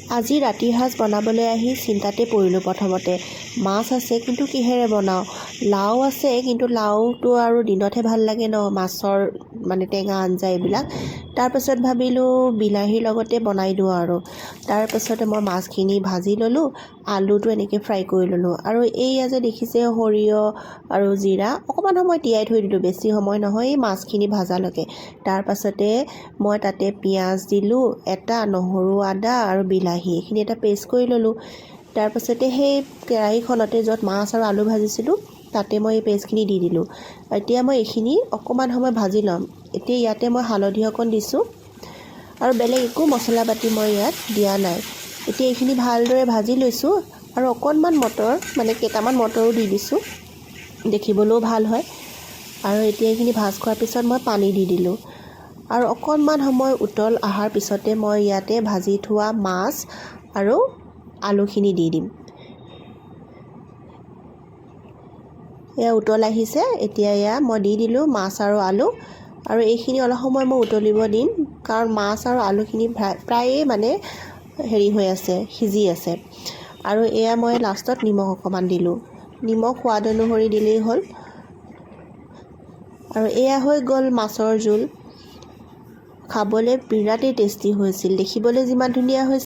আজি ৰাতিৰ সাজ বনাবলৈ আহি চিন্তাতে পৰিলোঁ। প্ৰথমতে মাছ আছে কিন্তু কিহেৰে বনাওঁ, লাও আছে কিন্তু লাওটো আৰু দিনতহে ভাল লাগে ন, মাছৰ মানে টেঙা আঞ্জা এইবিলাক। তাৰপাছত ভাবিলোঁ বিলাহীৰ লগতে বনাই দিওঁ আৰু তাৰপাছতে মই মাছখিনি ভাজি ল'লোঁ, আলুটো এনেকৈ ফ্ৰাই কৰি ল'লোঁ আৰু এইয়া যে দেখিছে সৰিয়হ আৰু জিৰা অকণমান সময় তিয়াই থৈ দিলোঁ, বেছি সময় নহয়, এই মাছখিনি ভাজালৈকে। তাৰপাছতে মই তাতে পিঁয়াজ দিলোঁ এটা, নহৰু আদা আৰু বিলাহী এইখিনি এটা পেষ্ট কৰি ল'লোঁ। তাৰপাছতে সেই কেৰাহীখনতে য'ত মাছ আৰু আলু ভাজিছিলোঁ তাতে মই এই পেষ্টখিনি দি দিলোঁ। এতিয়া মই এইখিনি অকণমান সময় ভাজি ল'ম। এতিয়া ইয়াতে মই হালধি অকণ দিছোঁ আৰু বেলেগ একো মছলা পাতি মই ইয়াত দিয়া নাই। এতিয়া এইখিনি ভালদৰে ভাজি লৈছোঁ আৰু অকণমান মটৰ মানে কেইটামান মটৰো দি দিছোঁ, দেখিবলৈও ভাল হয়। আৰু এতিয়া এইখিনি ভাজ খোৱাৰ পিছত মই পানী দি দিলোঁ আৰু অকণমান সময় উতল অহাৰ পিছতে মই ইয়াতে ভাজি থোৱা মাছ আৰু আলুখিনি দি দিম। এয়া উতল আহিছে, এতিয়া এয়া মই দি দিলোঁ মাছ আৰু আলু আৰু এইখিনি অলপ সময় মই উতলিব দিম, কাৰণ মাছ আৰু আলুখিনি প্ৰায়ে মানে হেৰি হৈ আছে, সিজি আছে। আৰু এয়া মই লাষ্টত নিমখ অকণমান দিলোঁ, নিমখ সোৱাদ অনুসৰি দিলেই হ'ল। আৰু এয়া হৈ গ'ল মাছৰ জোল। খাবলৈ বিৰাটেই টেষ্টি হৈছিল, দেখিবলৈ যিমান ধুনীয়া হৈছিল